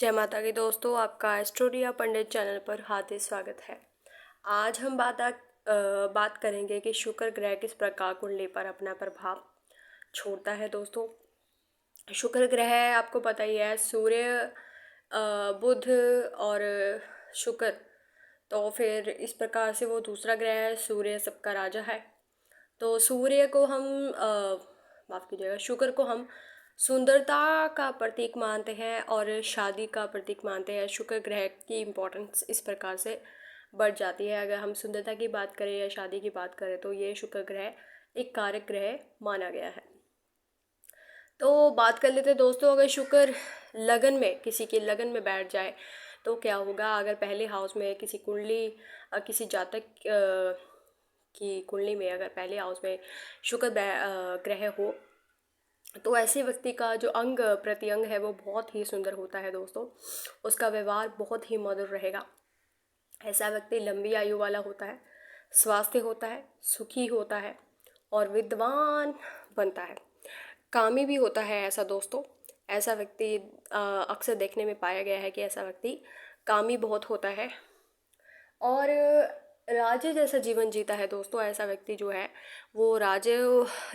जय माता की दोस्तों, आपका एस्ट्रोडिया पंडित चैनल पर हार्दिक स्वागत है। आज हम बात करेंगे कि शुक्र ग्रह किस प्रकार कुंडली पर अपना प्रभाव छोड़ता है। दोस्तों, शुक्र ग्रह आपको पता ही है, सूर्य, बुध और शुक्र, तो फिर इस प्रकार से वो दूसरा ग्रह है। सूर्य सबका राजा है। तो सूर्य को हम माफ़ कीजिएगा, शुक्र को हम सुंदरता का प्रतीक मानते हैं और शादी का प्रतीक मानते हैं। शुक्र ग्रह की इम्पोर्टेंस इस प्रकार से बढ़ जाती है। अगर हम सुंदरता की बात करें या शादी की बात करें तो ये शुक्र ग्रह एक कारक ग्रह माना गया है। तो बात कर लेते हैं दोस्तों, अगर शुक्र लगन में, किसी के लगन में बैठ जाए तो क्या होगा। अगर पहले हाउस में किसी कुंडली, किसी जातक की कुंडली में अगर पहले हाउस में शुक्र ग्रह हो तो ऐसे व्यक्ति का जो अंग प्रत्यंग है वो बहुत ही सुंदर होता है। दोस्तों, उसका व्यवहार बहुत ही मधुर रहेगा। ऐसा व्यक्ति लंबी आयु वाला होता है, स्वास्थ्य होता है, सुखी होता है और विद्वान बनता है, कामी भी होता है। ऐसा दोस्तों, ऐसा व्यक्ति अक्सर देखने में पाया गया है कि ऐसा व्यक्ति कामी बहुत होता है और राजे जैसा जीवन जीता है। दोस्तों, ऐसा व्यक्ति जो है वो राजे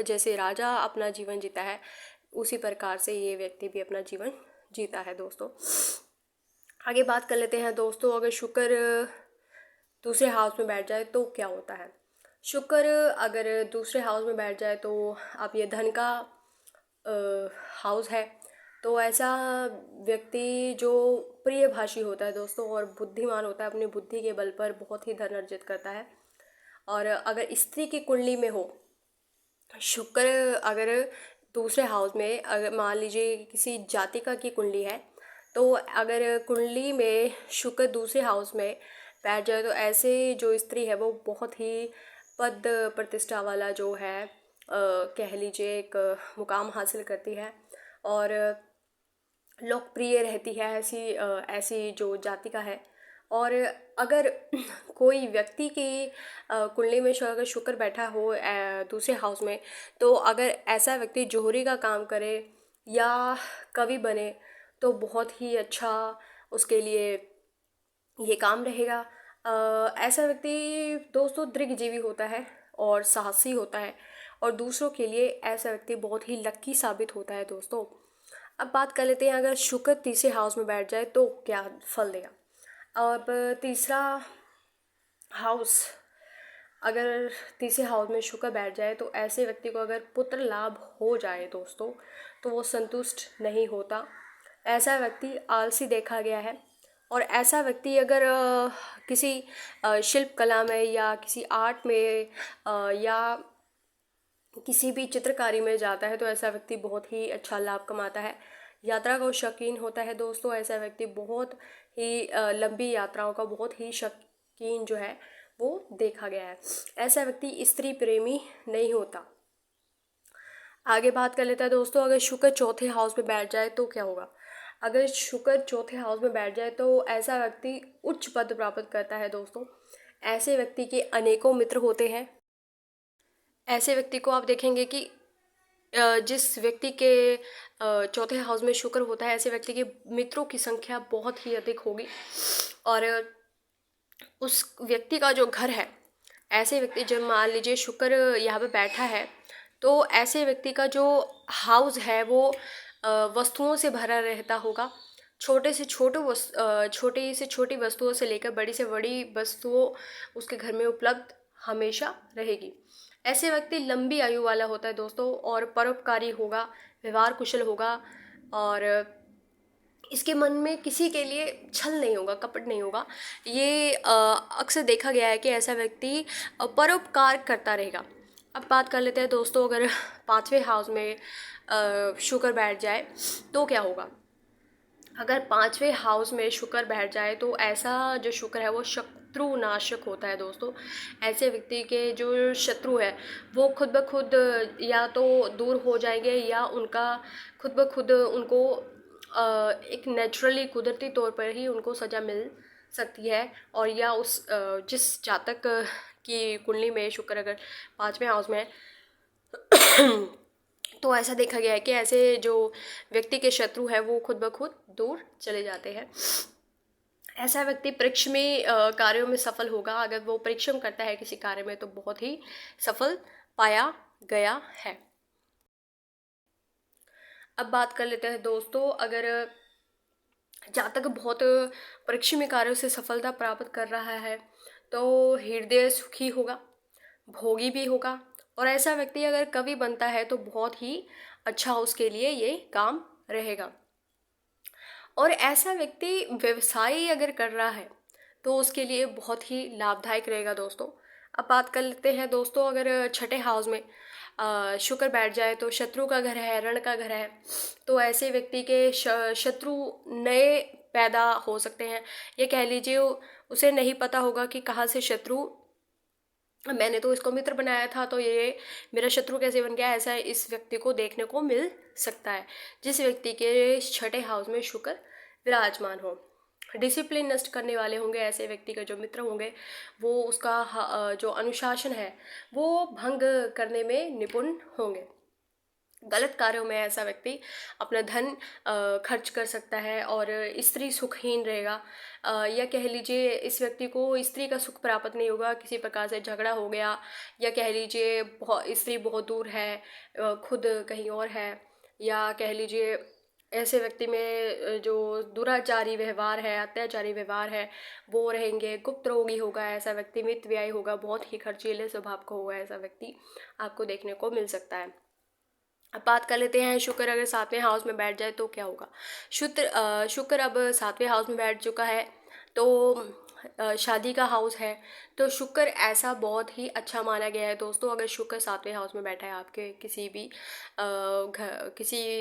जैसे राजा अपना जीवन जीता है, उसी प्रकार से ये व्यक्ति भी अपना जीवन जीता है। दोस्तों, आगे बात कर लेते हैं दोस्तों, अगर शुक्र दूसरे हाउस में बैठ जाए तो क्या होता है। शुक्र अगर दूसरे हाउस में बैठ जाए तो अब ये धन का हाउस है, तो ऐसा व्यक्ति जो प्रियभाषी होता है दोस्तों और बुद्धिमान होता है, अपनी बुद्धि के बल पर बहुत ही धन अर्जित करता है। और अगर स्त्री की कुंडली में हो शुक्र, अगर दूसरे हाउस में, अगर मान लीजिए किसी जातिका की कुंडली है, तो अगर कुंडली में शुक्र दूसरे हाउस में बैठ जाए तो ऐसे जो स्त्री है वो बहुत ही पद प्रतिष्ठा वाला जो है, कह लीजिए एक मुकाम हासिल करती है और लोकप्रिय रहती है। ऐसी जो जातिका है। और अगर कोई व्यक्ति की कुंडली में अगर शुक्र बैठा हो दूसरे हाउस में, तो अगर ऐसा व्यक्ति जोहरी का काम करे या कवि बने तो बहुत ही अच्छा उसके लिए ये काम रहेगा। ऐसा व्यक्ति दोस्तों दृढ़जीवी होता है और साहसी होता है और दूसरों के लिए ऐसा व्यक्ति बहुत ही लकी साबित होता है। दोस्तों, अब बात कर लेते हैं, अगर शुक्र तीसरे हाउस में बैठ जाए तो क्या फल देगा। अब तीसरा हाउस, अगर तीसरे हाउस में शुक्र बैठ जाए तो ऐसे व्यक्ति को अगर पुत्र लाभ हो जाए दोस्तों तो वो संतुष्ट नहीं होता। ऐसा व्यक्ति आलसी देखा गया है और ऐसा व्यक्ति अगर किसी शिल्प कला में या किसी आर्ट में या किसी भी चित्रकारी में जाता है तो ऐसा व्यक्ति बहुत ही अच्छा लाभ कमाता है। यात्रा का शौकीन होता है दोस्तों। ऐसा व्यक्ति बहुत ही लंबी यात्राओं का बहुत ही शौकीन जो है वो देखा गया है। ऐसा व्यक्ति स्त्री प्रेमी नहीं होता। आगे बात कर लेता है दोस्तों, अगर शुक्र चौथे हाउस में बैठ जाए तो क्या होगा। अगर शुक्र चौथे हाउस में बैठ जाए तो ऐसा व्यक्ति उच्च पद प्राप्त करता है। दोस्तों, ऐसे व्यक्ति के अनेकों मित्र होते हैं। ऐसे व्यक्ति को आप देखेंगे कि जिस व्यक्ति के चौथे हाउस में शुक्र होता है, ऐसे व्यक्ति के मित्रों की संख्या बहुत ही अधिक होगी और उस व्यक्ति का जो घर है, ऐसे व्यक्ति जब मान लीजिए शुक्र यहाँ पे बैठा है तो ऐसे व्यक्ति का जो हाउस है वो वस्तुओं से भरा रहता होगा। छोटी से छोटी वस्तुओं से लेकर बड़ी से बड़ी वस्तुओं उसके घर में उपलब्ध हमेशा रहेगी। ऐसे व्यक्ति लंबी आयु वाला होता है दोस्तों और परोपकारी होगा, व्यवहार कुशल होगा और इसके मन में किसी के लिए छल नहीं होगा, कपट नहीं होगा। ये अक्सर देखा गया है कि ऐसा व्यक्ति परोपकार करता रहेगा। अब बात कर लेते हैं दोस्तों, अगर पाँचवें हाउस में शुक्र बैठ जाए तो क्या होगा। अगर पाँचवें हाउस में शुक्र बैठ जाए तो ऐसा जो शुक्र है वो शत्रु नाशक होता है दोस्तों। ऐसे व्यक्ति के जो शत्रु है वो खुद ब खुद या तो दूर हो जाएंगे या उनका खुद ब खुद उनको एक नेचुरली कुदरती तौर पर ही उनको सज़ा मिल सकती है। और या उस जिस जातक की कुंडली में शुक्र अगर पाँचवें हाउस में तो ऐसा देखा गया है कि ऐसे जो व्यक्ति के शत्रु है वो खुद ब खुद दूर चले जाते हैं। ऐसा व्यक्ति परीक्षा में कार्यों में सफल होगा। अगर वो परिश्रम करता है किसी कार्य में तो बहुत ही सफल पाया गया है। अब बात कर लेते हैं दोस्तों, अगर जातक बहुत परिश्रमी कार्यों से सफलता प्राप्त कर रहा है तो हृदय सुखी होगा, भोगी भी होगा। और ऐसा व्यक्ति अगर कवि बनता है तो बहुत ही अच्छा उसके लिए ये काम रहेगा। और ऐसा व्यक्ति व्यवसाय अगर कर रहा है तो उसके लिए बहुत ही लाभदायक रहेगा दोस्तों। अब बात कर लेते हैं दोस्तों, अगर छठे हाउस में शुक्र बैठ जाए तो शत्रु का घर है, रण का घर है, तो ऐसे व्यक्ति के शत्रु नए पैदा हो सकते हैं। ये कह लीजिए उसे नहीं पता होगा कि कहाँ से शत्रु, मैंने तो इसको मित्र बनाया था तो ये मेरा शत्रु कैसे बन गया, ऐसा इस व्यक्ति को देखने को मिल सकता है जिस व्यक्ति के छठे हाउस में शुक्र विराजमान हो। डिसिप्लिन नष्ट करने वाले होंगे ऐसे व्यक्ति के जो मित्र होंगे, वो उसका जो अनुशासन है वो भंग करने में निपुण होंगे। गलत कार्यों में ऐसा व्यक्ति अपना धन खर्च कर सकता है और स्त्री सुखहीन रहेगा। या कह लीजिए इस व्यक्ति को स्त्री का सुख प्राप्त नहीं होगा, किसी प्रकार से झगड़ा हो गया, या कह लीजिए स्त्री बहुत दूर है, खुद कहीं और है, या कह लीजिए ऐसे व्यक्ति में जो दुराचारी व्यवहार है, अत्याचारी व्यवहार है वो रहेंगे। गुप्त रोगी होगा ऐसा व्यक्ति, मित व्यय होगा, बहुत ही खर्चीले स्वभाव का होगा ऐसा व्यक्ति आपको देखने को मिल सकता है। अब बात कर लेते हैं शुक्र अगर सातवें हाउस में बैठ जाए तो क्या होगा। शुक्र अब सातवें हाउस में बैठ चुका है तो शादी का हाउस है, तो शुक्र ऐसा बहुत ही अच्छा माना गया है दोस्तों। अगर शुक्र सातवें हाउस में बैठा है आपके किसी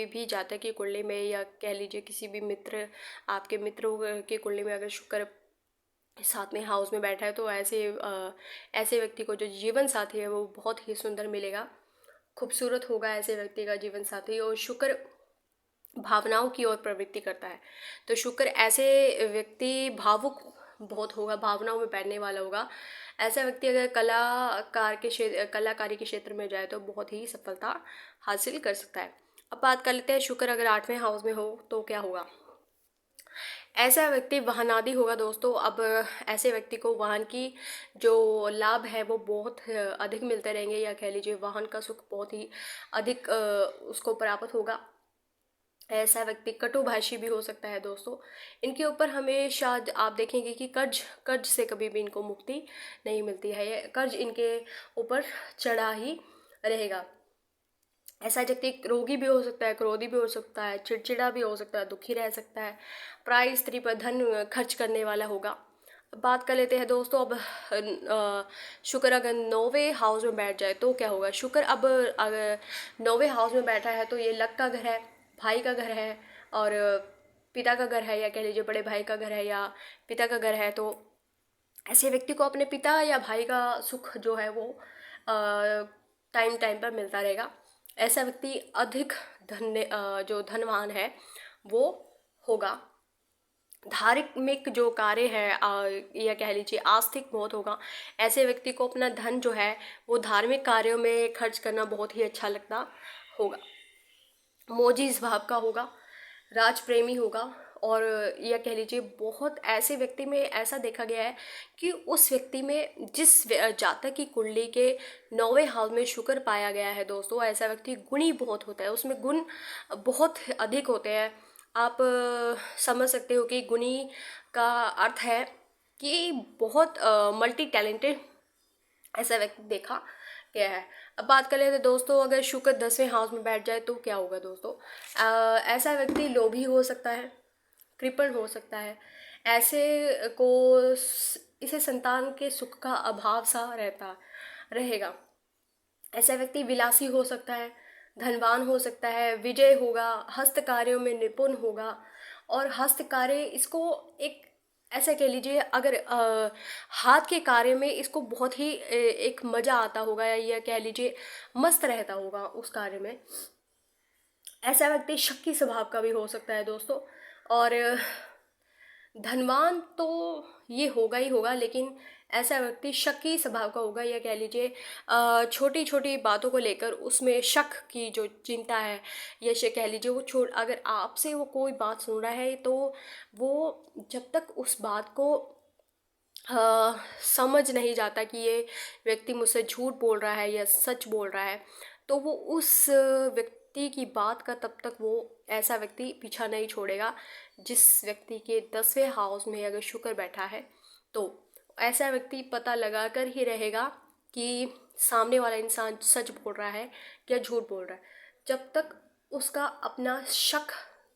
भी जातक की कुंडली में, या कह लीजिए किसी भी मित्र, आपके मित्रों की कुंडली में अगर शुक्र सातवें हाउस में बैठा है तो ऐसे व्यक्ति को जो जीवन साथी है वो बहुत ही सुंदर मिलेगा, खूबसूरत होगा ऐसे व्यक्ति का जीवन साथी। और शुक्र भावनाओं की ओर प्रवृत्ति करता है, तो शुक्र ऐसे व्यक्ति भावुक बहुत होगा, भावनाओं में बैठने वाला होगा। ऐसा व्यक्ति अगर कलाकारी के क्षेत्र में जाए तो बहुत ही सफलता हासिल कर सकता है। अब बात कर लेते हैं शुक्र अगर आठवें हाउस में हो तो क्या होगा। ऐसा व्यक्ति वाहनादि होगा दोस्तों। अब ऐसे व्यक्ति को वाहन की जो लाभ है वो बहुत अधिक मिलते रहेंगे, या कह लीजिए वाहन का सुख बहुत ही अधिक उसको प्राप्त होगा। ऐसा व्यक्ति कटुभाषी भी हो सकता है दोस्तों। इनके ऊपर हमेशा आप देखेंगे कि कर्ज से कभी भी इनको मुक्ति नहीं मिलती है, कर्ज इनके ऊपर चढ़ा ही रहेगा। ऐसा व्यक्ति रोगी भी हो सकता है, क्रोधी भी हो सकता है, चिड़चिड़ा भी हो सकता है, दुखी रह सकता है, प्राय स्त्री पर धन खर्च करने वाला होगा। बात कर लेते हैं दोस्तों, अब शुक्र अगर नौवें हाउस में बैठ जाए तो क्या होगा। शुक्र अब अगर नौवें हाउस में बैठा है तो ये लक का घर है, भाई का घर है, और पिता का घर है, या कह लीजिए बड़े भाई का घर है, या पिता का घर है। तो ऐसे व्यक्ति को अपने पिता या भाई का सुख जो है वो टाइम टाइम पर मिलता रहेगा। ऐसा व्यक्ति अधिक जो धनवान है वो होगा। धार्मिक जो कार्य है या कह लीजिए आस्तिक बहुत होगा। ऐसे व्यक्ति को अपना धन जो है वो धार्मिक कार्यों में खर्च करना बहुत ही अच्छा लगता होगा। मोजी स्वभाव का होगा, राज प्रेमी होगा, और यह कह लीजिए बहुत ऐसे व्यक्ति में ऐसा देखा गया है कि उस व्यक्ति में जिस जातक की कुंडली के नौवें हाउस में शुक्र पाया गया है दोस्तों, ऐसा व्यक्ति गुणी बहुत होता है, उसमें गुण बहुत अधिक होते हैं। आप समझ सकते हो कि गुणी का अर्थ है कि बहुत मल्टी टैलेंटेड ऐसा व्यक्ति देखा गया है। अब बात कर लेते हैं दोस्तों, अगर शुक्र 10वें हाउस में बैठ जाए तो क्या होगा दोस्तों। ऐसा व्यक्ति लोभी हो सकता है, कृपण हो सकता है, इसे संतान के सुख का अभाव सा रहता रहेगा। ऐसा व्यक्ति विलासी हो सकता है, धनवान हो सकता है, विजय होगा, हस्त कार्यों में निपुण होगा। और हस्त कार्य इसको एक ऐसा कह लीजिए, अगर हाथ के कार्य में इसको बहुत ही एक मज़ा आता होगा, या कह लीजिए मस्त रहता होगा उस कार्य में। ऐसा व्यक्ति शक्की स्वभाव का भी हो सकता है दोस्तों। और धनवान तो ये होगा ही होगा, लेकिन ऐसा व्यक्ति शक्की स्वभाव का होगा, या कह लीजिए छोटी छोटी बातों को लेकर उसमें शक की जो चिंता है, या कह लीजिए वो अगर आपसे वो कोई बात सुन रहा है तो वो जब तक उस बात को समझ नहीं जाता कि ये व्यक्ति मुझसे झूठ बोल रहा है या सच बोल रहा है, तो वो उस व्यक्ति की बात का तब तक वो ऐसा व्यक्ति पीछा नहीं छोड़ेगा। जिस व्यक्ति के 10वें हाउस में अगर शुक्र बैठा है तो ऐसा व्यक्ति पता लगा कर ही रहेगा कि सामने वाला इंसान सच बोल रहा है या झूठ बोल रहा है। जब तक उसका अपना शक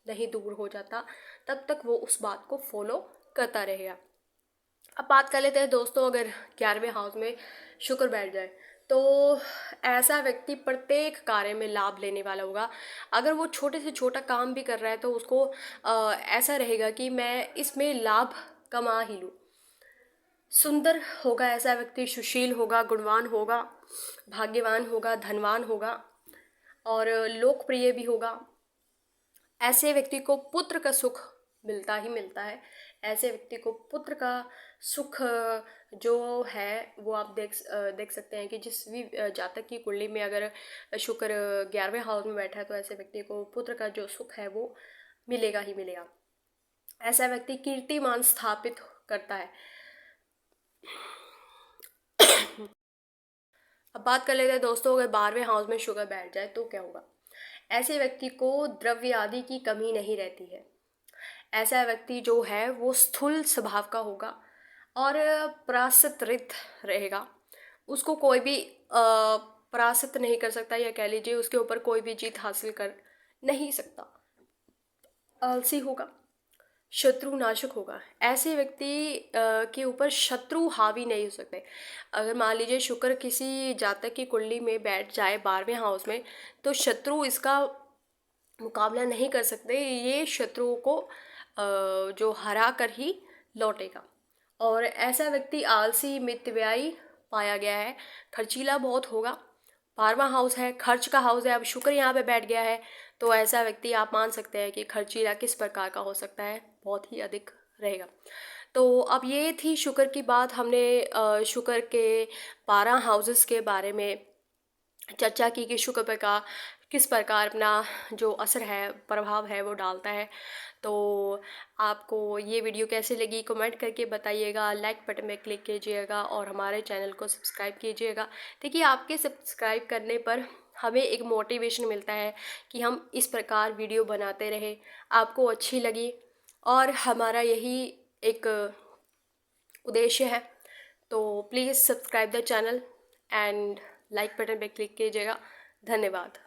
नहीं दूर हो जाता तब तक वो उस बात को फॉलो करता रहेगा। अब बात कर लेते हैं दोस्तों, अगर 11वें हाउस में शुक्र बैठ जाए तो ऐसा व्यक्ति प्रत्येक कार्य में लाभ लेने वाला होगा। अगर वो छोटे से छोटा काम भी कर रहा है तो उसको ऐसा रहेगा कि मैं इसमें लाभ कमा ही लूँ। सुंदर होगा ऐसा व्यक्ति, सुशील होगा, गुणवान होगा, भाग्यवान होगा, धनवान होगा और लोकप्रिय भी होगा। ऐसे व्यक्ति को पुत्र का सुख मिलता ही मिलता है। ऐसे व्यक्ति को पुत्र का सुख जो है वो आप देख सकते हैं कि जिस भी जातक की कुंडली में अगर शुक्र 11वें हाउस में बैठा है तो ऐसे व्यक्ति को पुत्र का जो सुख है वो मिलेगा ही मिलेगा। ऐसा व्यक्ति कीर्तिमान स्थापित करता है। अब बात कर लेते हैं दोस्तों, अगर 12वें हाउस में शुक्र बैठ जाए तो क्या होगा। ऐसे व्यक्ति को द्रव्य आदि की कमी नहीं रहती है। ऐसा व्यक्ति जो है वो स्थूल स्वभाव का होगा और पराश्रित रहेगा। उसको कोई भी परास्त नहीं कर सकता, या कह लीजिए उसके ऊपर कोई भी जीत हासिल कर नहीं सकता। आलसी होगा, शत्रु नाशक होगा। ऐसे व्यक्ति के ऊपर शत्रु हावी नहीं हो सकते। अगर मान लीजिए शुक्र किसी जातक की कुंडली में बैठ जाए 12वें हाउस में तो शत्रु इसका मुकाबला नहीं कर सकते। ये शत्रुओं को जो हरा कर ही लौटेगा। और ऐसा व्यक्ति आलसी मितव्ययी पाया गया है, खर्चीला बहुत होगा। 12वां हाउस है, खर्च का हाउस है। अब शुक्र यहाँ पे बैठ गया है तो ऐसा व्यक्ति आप मान सकते हैं कि खर्चीला किस प्रकार का हो सकता है, बहुत ही अधिक रहेगा। तो अब ये थी शुक्र की बात। हमने शुक्र के 12 हाउसेस के बारे में चर्चा की कि शुक्र का किस प्रकार अपना जो असर है, प्रभाव है वो डालता है। तो आपको ये वीडियो कैसी लगी कमेंट करके बताइएगा, लाइक बटन में क्लिक कीजिएगा और हमारे चैनल को सब्सक्राइब कीजिएगा। देखिए आपके सब्सक्राइब करने पर हमें एक मोटिवेशन मिलता है कि हम इस प्रकार वीडियो बनाते रहे, आपको अच्छी लगी और हमारा यही एक उद्देश्य है। तो please subscribe the channel and like button पे क्लिक कीजिएगा। धन्यवाद।